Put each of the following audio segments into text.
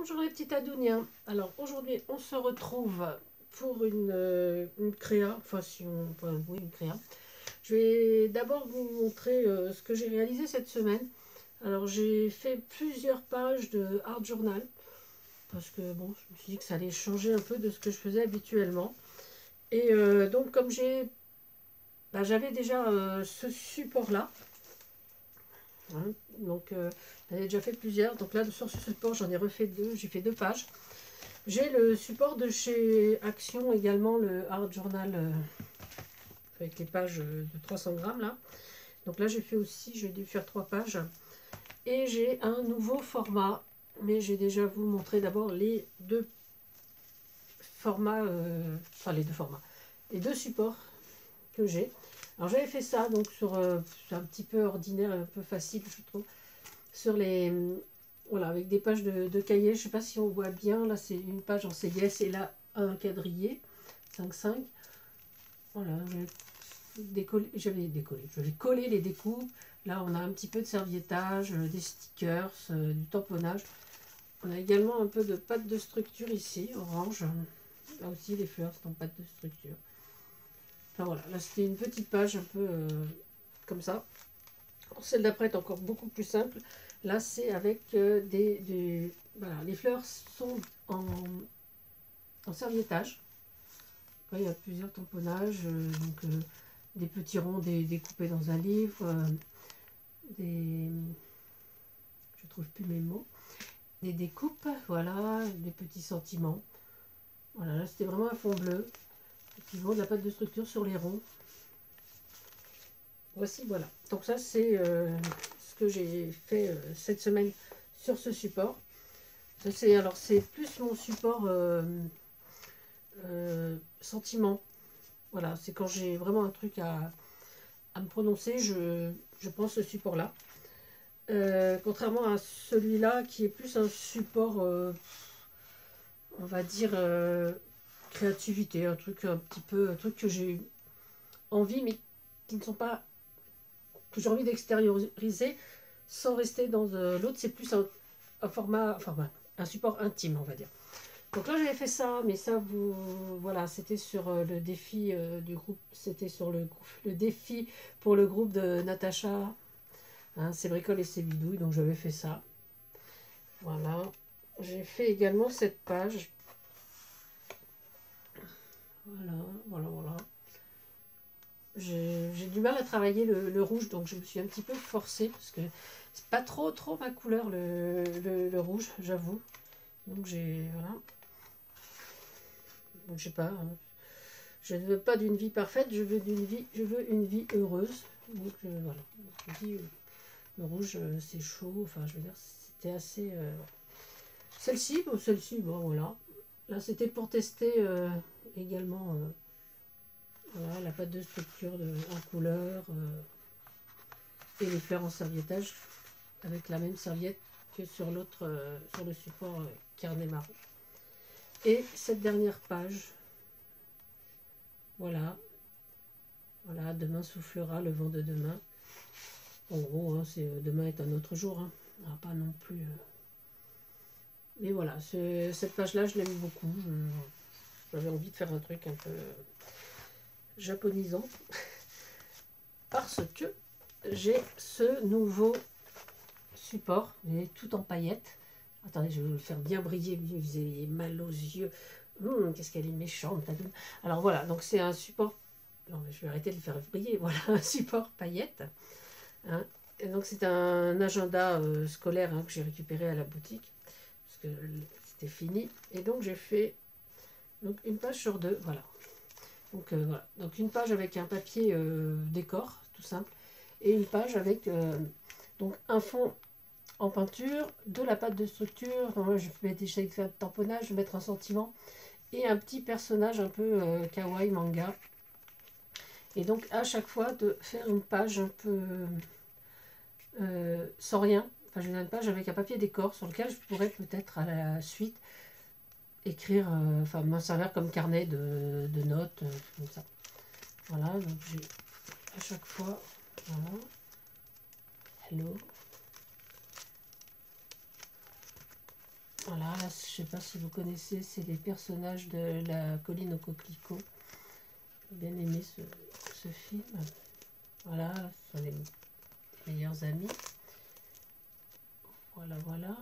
Bonjour les petits Adouniens. Alors aujourd'hui on se retrouve pour une créa, enfin, oui, une créa. Je vais d'abord vous montrer ce que j'ai réalisé cette semaine. Alors j'ai fait plusieurs pages de art journal parce que bon, je me suis dit que ça allait changer un peu de ce que je faisais habituellement. Et donc comme j'avais déjà ce support là. Hein, donc j'en ai déjà fait plusieurs. Donc là sur ce support j'en ai refait deux. J'ai fait deux pages. J'ai le support de chez Action également, le Art Journal avec les pages de 300 grammes là. Donc là j'ai fait aussi, j'ai dû faire trois pages. Et j'ai un nouveau format, mais j'ai déjà vous montrer d'abord les deux formats, enfin les deux formats, les deux supports que j'ai. Alors j'avais fait ça donc sur un petit peu ordinaire, un peu facile je trouve, sur les voilà, avec des pages de cahier. Je ne sais pas si on voit bien, là c'est une page en CDS et là un quadrillé 5,5. Voilà, j'avais collé les découpes. Là on a un petit peu de serviettage, des stickers, du tamponnage. On a également un peu de pâte de structure ici, orange. Là aussi les fleurs c'est en pâte de structure. Enfin voilà, là c'était une petite page un peu comme ça. Celle d'après est encore beaucoup plus simple. Là, c'est avec voilà, les fleurs sont en serviettage. Après, il y a plusieurs tamponnages. Des petits ronds découpés dans un livre. Je trouve plus mes mots. Des découpes, voilà, des petits sentiments. Voilà, là, c'était vraiment un fond bleu. Et puis, bon, de la pâte de structure sur les ronds. Voici, voilà. Donc ça, c'est ce que j'ai fait cette semaine sur ce support. Alors c'est plus mon support sentiment. Voilà, c'est quand j'ai vraiment un truc à me prononcer, je prends ce support-là. Contrairement à celui-là qui est plus un support, on va dire, créativité, un truc un petit peu, un truc que j'ai envie, mais qui ne sont pas, que j'ai envie d'extérioriser sans rester dans l'autre. C'est plus un format, enfin, un support intime, on va dire. Donc là j'avais fait ça, mais ça voilà, c'était sur le défi du groupe, c'était sur le défi pour le groupe de Natacha, hein, c'est bricole et c'est bidouille, donc j'avais fait ça. Voilà, j'ai fait également cette page. Voilà. J'ai du mal à travailler le rouge, donc je me suis un petit peu forcée parce que c'est pas trop ma couleur le rouge, j'avoue. Donc voilà. Donc je sais pas. Je ne veux pas d'une vie parfaite, je veux une vie heureuse. Donc voilà. Donc, je dis, le rouge, c'est chaud. Enfin, je veux dire, c'était assez. Celle-ci, bon, voilà. Là, c'était pour tester également voilà, la pâte de structure en couleur et les fleurs en serviettage avec la même serviette que sur l'autre, sur le support carnet marron. Et cette dernière page, voilà, demain soufflera le vent de demain. En gros, hein, demain est un autre jour. Hein. Pas non plus. Mais voilà, cette page-là, je l'aime beaucoup. J'avais envie de faire un truc un peu japonisant. Parce que j'ai ce nouveau support, tout en paillettes. Attendez, je vais le faire bien briller. Vous avez mal aux yeux. Qu'est-ce qu'elle est méchante. Alors voilà, donc c'est un support. Non, je vais arrêter de le faire briller. Voilà, un support paillettes. Hein. Et donc c'est un agenda scolaire que j'ai récupéré à la boutique parce que c'était fini. Et donc j'ai fait une page sur deux. Voilà. Donc voilà. Donc une page avec un papier décor tout simple et une page avec donc un fond en peinture, de la pâte de structure. Moi, je vais déjà faire le tamponnage, je vais mettre un sentiment et un petit personnage un peu kawaii manga. Et donc à chaque fois de faire une page un peu sans rien. Enfin, je vais faire une page avec un papier décor sur lequel je pourrais peut-être à la suite écrire, enfin m'en servir comme carnet de notes, comme ça. Voilà, donc j'ai à chaque fois, voilà, hello. Voilà, là, je ne sais pas si vous connaissez, c'est les personnages de la colline aux coquelicots. J'ai bien aimé ce film. Voilà, ce sont les meilleurs amis. Voilà, voilà.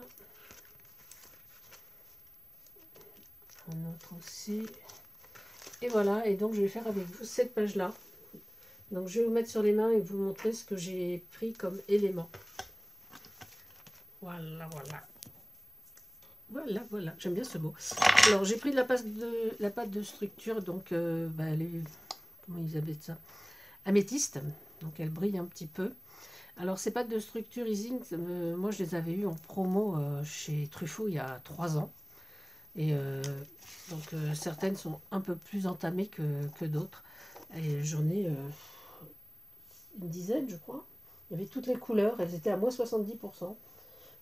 Un autre aussi. Et voilà, et donc je vais faire avec vous cette page-là. Donc je vais vous mettre sur les mains et vous montrer ce que j'ai pris comme élément. Voilà, voilà. Voilà, voilà, j'aime bien ce mot. Alors j'ai pris de la pâte de structure, donc comment ils appellent ça? Améthyste, donc elle brille un petit peu. Alors ces pâtes de structure Easing, moi je les avais eues en promo chez Truffaut il y a 3 ans. Et certaines sont un peu plus entamées que d'autres. Et j'en ai une dizaine, je crois. Il y avait toutes les couleurs, elles étaient à moins 70%.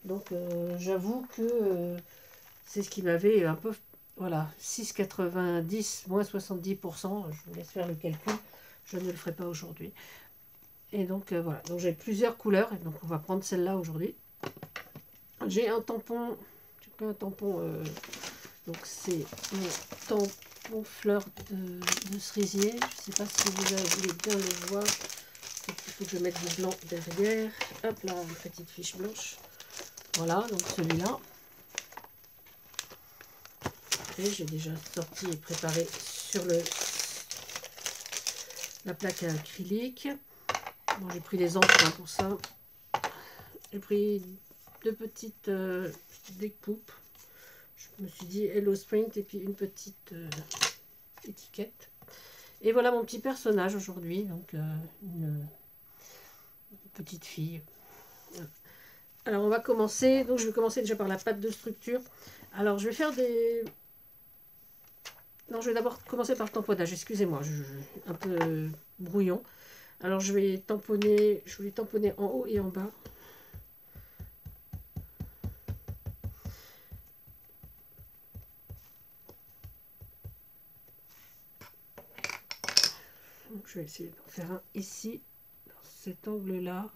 Donc j'avoue que c'est ce qui m'avait un peu... Voilà, 6,90 moins 70%, je vous laisse faire le calcul, je ne le ferai pas aujourd'hui. Et donc voilà, donc j'ai plusieurs couleurs, et donc on va prendre celle-là aujourd'hui. J'ai un tampon, j'ai pris un tampon, donc c'est mon tampon fleur de cerisier. Je ne sais pas si vous voulez bien le voir. Il faut que je mette du blanc derrière. Hop là, une petite fiche blanche. Voilà, donc celui-là. Et j'ai déjà sorti et préparé sur la plaque à acrylique. Bon, j'ai pris les encres pour ça. J'ai pris 2 petites découpes. Je me suis dit Hello Sprint et puis une petite étiquette. Et voilà mon petit personnage aujourd'hui. Donc une petite fille. Alors on va commencer. Donc je vais commencer déjà par la pâte de structure. Alors je vais faire des... Non, je vais d'abord commencer par le tamponnage. Excusez-moi, un peu brouillon. Alors je vais tamponner, je vais tamponner en haut et en bas. Donc, je vais essayer d'en faire un ici, dans cet angle-là.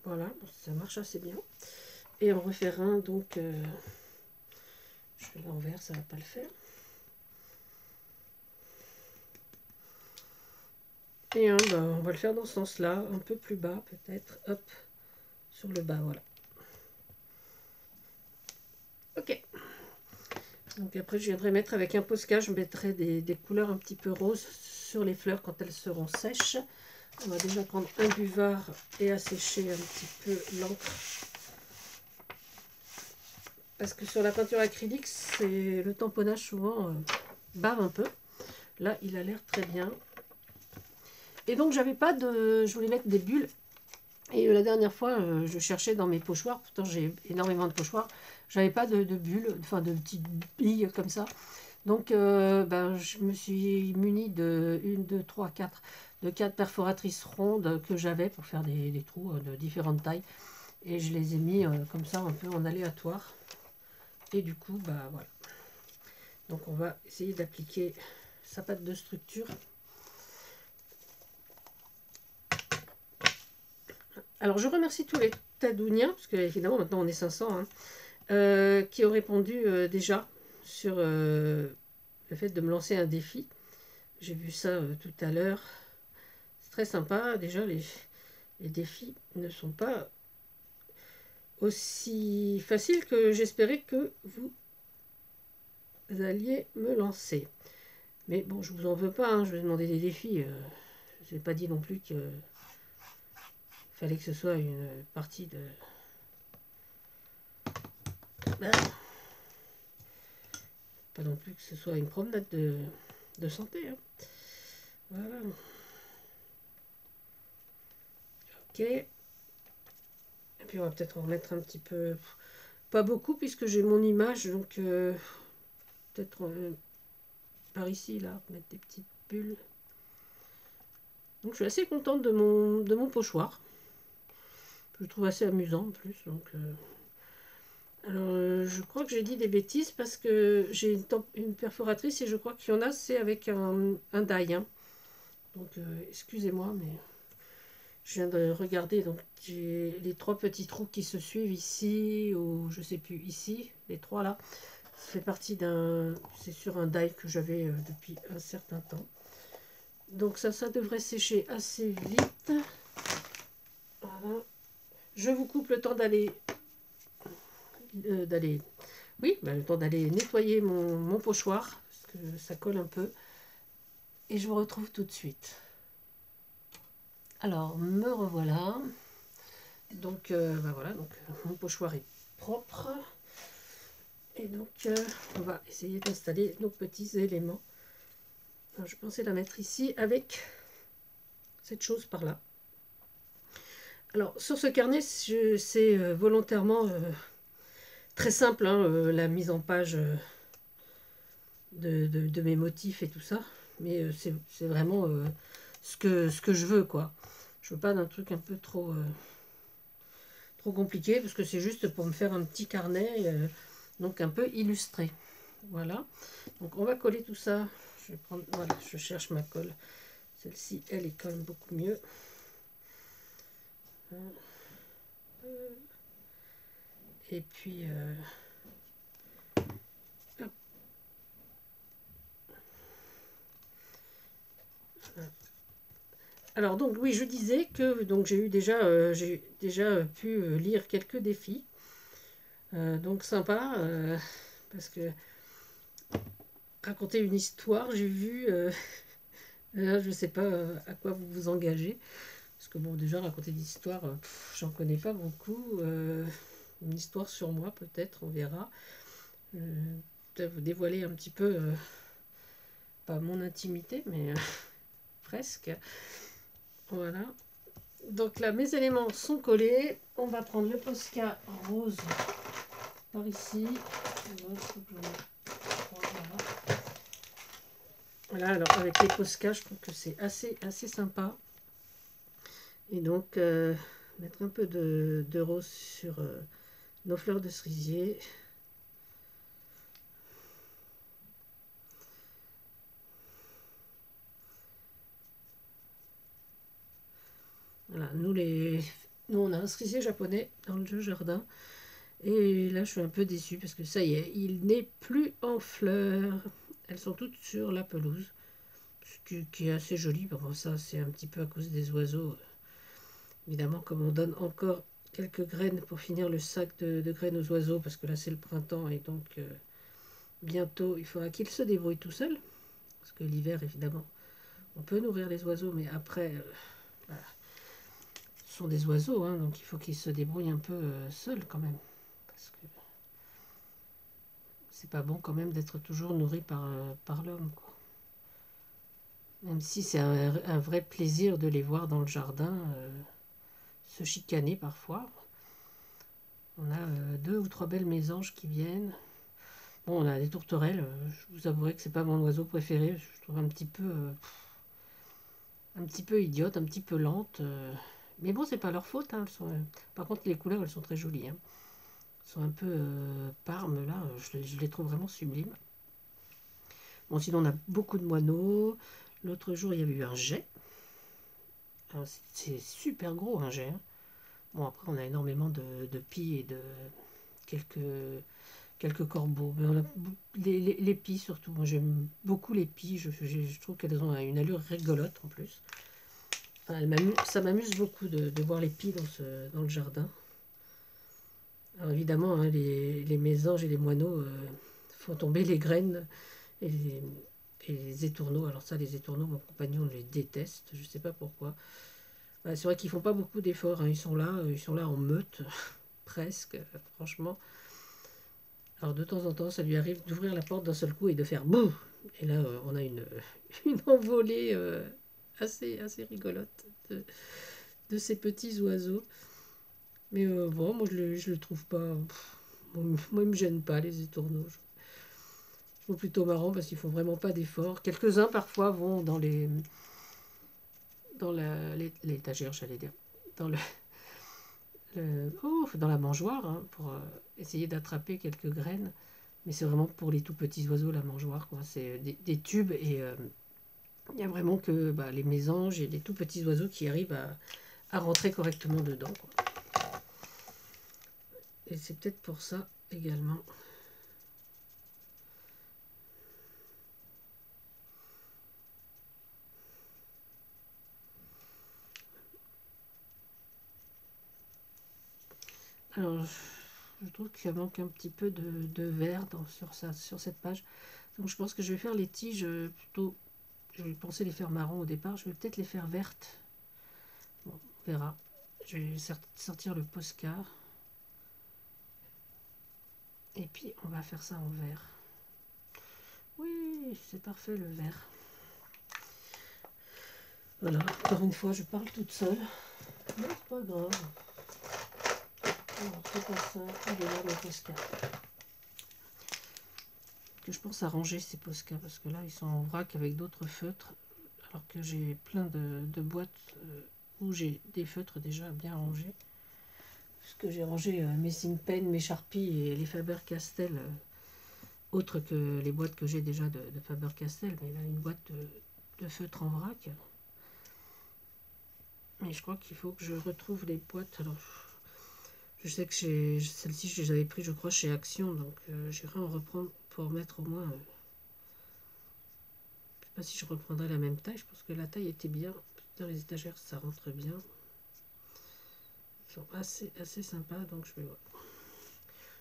Voilà, ça marche assez bien. Et en refaire un, donc je fais l'envers, ça ne va pas le faire. Et un, on va le faire dans ce sens-là, un peu plus bas peut-être, hop, sur le bas, voilà. Ok. Donc après, je viendrai mettre avec un Posca, je mettrai des couleurs un petit peu roses sur les fleurs quand elles seront sèches. On va déjà prendre un buvard et assécher un petit peu l'encre. Parce que sur la peinture acrylique, c'est le tamponnage souvent bave un peu. Là, il a l'air très bien. Et donc, j'avais pas de... Je voulais mettre des bulles. Et la dernière fois, je cherchais dans mes pochoirs. Pourtant, j'ai énormément de pochoirs. J'avais pas de bulles, enfin de petites billes comme ça. Donc, je me suis munie de 1, 2, 3, 4... de 4 perforatrices rondes que j'avais pour faire des trous de différentes tailles. Et je les ai mis comme ça, un peu en aléatoire. Et du coup, voilà. Donc on va essayer d'appliquer sa pâte de structure. Alors je remercie tous les tadouniens, parce que évidemment maintenant on est 500, qui ont répondu déjà sur le fait de me lancer un défi. J'ai vu ça tout à l'heure. C'est très sympa. Déjà les défis ne sont pas aussi faciles que j'espérais que vous alliez me lancer. Mais bon, je vous en veux pas, je vais demander des défis. Je n'ai pas dit non plus qu'il fallait que ce soit une partie de... Pas non plus que ce soit une promenade de santé. Voilà. Ok. Et puis on va peut-être en remettre un petit peu... Pas beaucoup puisque j'ai mon image, donc peut-être par ici, là, mettre des petites bulles. Donc je suis assez contente de mon pochoir. Je le trouve assez amusant en plus. Donc, alors je crois que j'ai dit des bêtises parce que j'ai une perforatrice et je crois qu'il y en a, c'est avec un die. Donc excusez-moi, mais Je viens de regarder, donc j'ai les 3 petits trous qui se suivent ici, ou je sais plus, ici, les 3 là. Ça fait partie d'un... C'est sur un die que j'avais depuis un certain temps. Donc ça devrait sécher assez vite. Voilà. Je vous coupe le temps d'aller... oui, le temps d'aller nettoyer mon pochoir, parce que ça colle un peu. Et je vous retrouve tout de suite. Alors, me revoilà. Donc, voilà, donc mon pochoir est propre. Et donc, on va essayer d'installer nos petits éléments. Alors, je pensais la mettre ici avec cette chose par là. Alors, sur ce carnet, c'est volontairement très simple, hein, la mise en page de mes motifs et tout ça. Mais c'est vraiment ce que je veux, quoi. Je veux pas d'un truc un peu trop compliqué, parce que c'est juste pour me faire un petit carnet, donc un peu illustré. Voilà. Donc on va coller tout ça. Je vais prendre, voilà, je cherche ma colle. Celle-ci, elle est colle beaucoup mieux. Et puis... hop. Alors donc oui, je disais que donc j'ai déjà pu lire quelques défis. Donc sympa, parce que raconter une histoire, j'ai vu... là, je ne sais pas à quoi vous vous engagez. Parce que bon, déjà, raconter des histoires, j'en connais pas beaucoup. Une histoire sur moi, peut-être, on verra. Peut-être vous dévoiler un petit peu, pas mon intimité, mais presque. Voilà. Donc là, mes éléments sont collés. On va prendre le Posca rose par ici. Voilà, alors avec les Posca, je trouve que c'est assez sympa. Et donc, mettre un peu de rose sur nos fleurs de cerisier. Voilà, nous on a un cerisier japonais dans le jardin. Et là, je suis un peu déçue parce que ça y est, il n'est plus en fleurs. Elles sont toutes sur la pelouse, ce qui est assez joli. Bon, ça, c'est un petit peu à cause des oiseaux. Évidemment, comme on donne encore quelques graines pour finir le sac de graines aux oiseaux, parce que là, c'est le printemps et donc bientôt, il faudra qu'ils se débrouillent tout seuls. Parce que l'hiver, évidemment, on peut nourrir les oiseaux, mais après, voilà, ce sont des oiseaux, hein, donc il faut qu'ils se débrouillent un peu seuls quand même. Parce que c'est pas bon quand même d'être toujours nourri par l'homme, quoi. Même si c'est un vrai plaisir de les voir dans le jardin, se chicaner parfois. On a 2 ou 3 belles mésanges qui viennent. Bon, on a des tourterelles. Je vous avouerai que c'est pas mon oiseau préféré. Je trouve un petit peu idiote, un petit peu lente. Mais bon, c'est pas leur faute, hein. Par contre, les couleurs, elles sont très jolies, hein. Elles sont un peu parmes, là. Je les trouve vraiment sublimes. Bon, sinon, on a beaucoup de moineaux. L'autre jour, il y avait eu un geai. C'est super gros, un geai, hein. Bon, après, on a énormément de pies et de quelques corbeaux. Mais on a les pies, surtout. Moi, j'aime beaucoup les pies. Je trouve qu'elles ont une allure rigolote, en plus. Enfin, ça m'amuse beaucoup de voir les pies dans le jardin. Alors, évidemment, hein, les mésanges et les moineaux font tomber les graines et les étourneaux. Alors ça, les étourneaux, mon compagnon les déteste. Je ne sais pas pourquoi. C'est vrai qu'ils font pas beaucoup d'efforts, hein. Ils sont là en meute, presque, franchement. Alors de temps en temps, ça lui arrive d'ouvrir la porte d'un seul coup et de faire boum. Et là, on a une envolée assez rigolote de ces petits oiseaux. Mais bon, moi je le trouve pas. Moi, ils me gênent pas, les étourneaux. Je trouve plutôt marrant parce qu'ils font vraiment pas d'efforts. Quelques-uns parfois vont dans l'étagère, j'allais dire. Dans dans la mangeoire, hein, pour essayer d'attraper quelques graines. Mais c'est vraiment pour les tout petits oiseaux, la mangeoire, quoi. C'est des tubes et il n'y a vraiment que les mésanges et les tout petits oiseaux qui arrivent à rentrer correctement dedans, quoi. Et c'est peut-être pour ça également. Alors, je trouve qu'il manque un petit peu de vert sur cette page. Donc je pense que je vais faire les tiges plutôt. Je pensais les faire marron au départ. Je vais peut-être les faire vertes. Bon, on verra. Je vais sortir le Posca. Et puis on va faire ça en vert. Oui, c'est parfait le vert. Voilà, encore une fois, je parle toute seule. Mais c'est pas grave. C'est pas ça. Il est là le Posca. Que je pense à ranger ces Posca parce que là ils sont en vrac avec d'autres feutres. Alors que j'ai plein de boîtes où j'ai des feutres déjà bien rangés. Parce que j'ai rangé mes Sigpen, mes Sharpie et les Faber-Castell. Autres que les boîtes que j'ai déjà de Faber-Castell. Mais là une boîte de feutres en vrac. Mais je crois qu'il faut que je retrouve les boîtes. Alors, je sais que celle-ci, je les avais pris, je crois, chez Action. Donc, j'irai en reprendre pour mettre au moins. Je ne sais pas si je reprendrai la même taille. Je pense que la taille était bien. Dans les étagères, ça rentre bien. Ils sont assez sympas. Donc, je vais voir.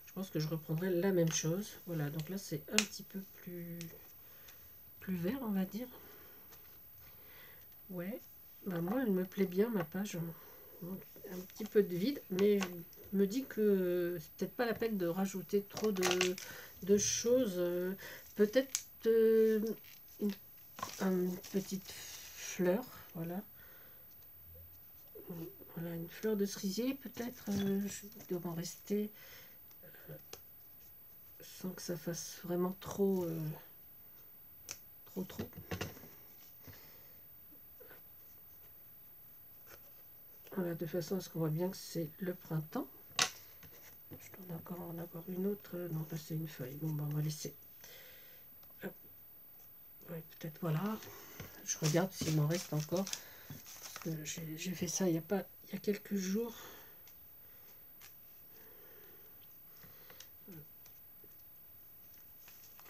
Je pense que je reprendrai la même chose. Voilà. Donc là, c'est un petit peu plus vert, on va dire. Ouais. Bah, moi, elle me plaît bien, ma page. Donc, un petit peu de vide, mais je me dis que c'est peut-être pas la peine de rajouter trop de choses. Peut-être une petite fleur, voilà. Voilà, une fleur de cerisier, peut-être. Je dois en rester sans que ça fasse vraiment trop. Voilà, de façon à ce qu'on voit bien que c'est le printemps. Je dois encore en avoir une autre. Non, là c'est une feuille. Bon, ben, on va laisser. Hop. Ouais, peut-être voilà. Je regarde s'il m'en reste encore. Parce que j'ai fait ça il y a quelques jours.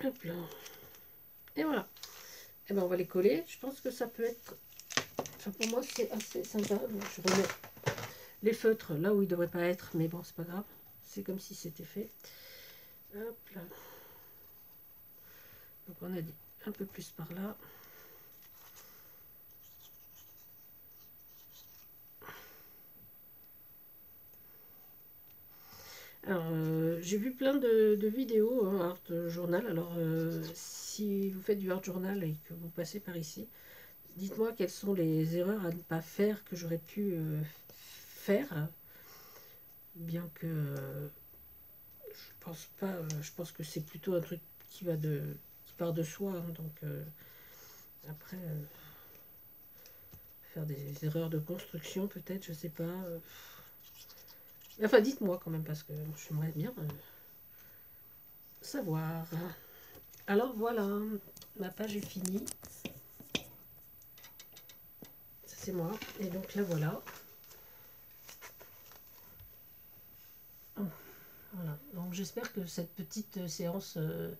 Hop là. Et voilà. Et ben on va les coller. Je pense que ça peut être. Enfin, pour moi, c'est assez sympa. Donc, je remets les feutres là où ils ne devraient pas être. Mais bon, c'est pas grave. C'est comme si c'était fait. Hop là. Donc, on a dit un peu plus par là. Alors, j'ai vu plein de vidéos Art Journal. Alors, si vous faites du Art Journal et que vous passez par ici, dites-moi quelles sont les erreurs à ne pas faire que j'aurais pu faire. Bien que je pense pas, je pense que c'est plutôt un truc qui part de soi. Hein, donc, après, faire des erreurs de construction, peut-être, je sais pas. Enfin, dites-moi quand même, parce que j'aimerais bien savoir. Alors voilà, ma page est finie. Ça c'est moi. Et donc là voilà. Voilà. Donc j'espère que cette petite séance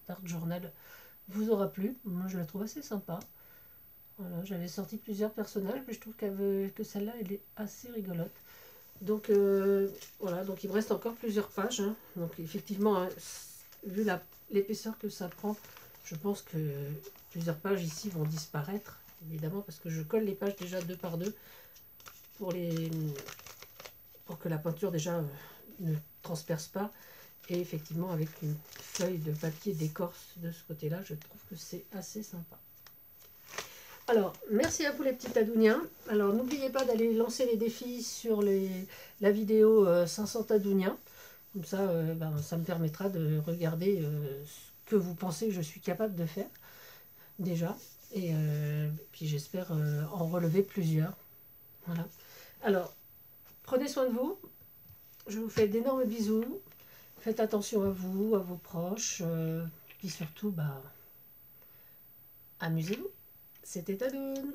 d'art journal vous aura plu. Moi je la trouve assez sympa. Voilà, j'avais sorti plusieurs personnages, mais je trouve que celle-là elle est assez rigolote. Donc voilà, donc il me reste encore plusieurs pages. Hein. Donc effectivement, hein, vu l'épaisseur que ça prend, je pense que plusieurs pages ici vont disparaître, évidemment, parce que je colle les pages déjà 2 par 2 pour que la peinture déjà ne transperce pas. Et effectivement, avec une feuille de papier d'écorce de ce côté-là, je trouve que c'est assez sympa. Alors, merci à vous les petits tadouniens. Alors, n'oubliez pas d'aller lancer les défis sur la vidéo 500 tadouniens. Comme ça, ça me permettra de regarder ce que vous pensez que je suis capable de faire, déjà. Et puis, j'espère en relever plusieurs. Voilà. Alors, prenez soin de vous. Je vous fais d'énormes bisous. Faites attention à vous, à vos proches. Puis surtout, amusez-vous. C'était Tadoun.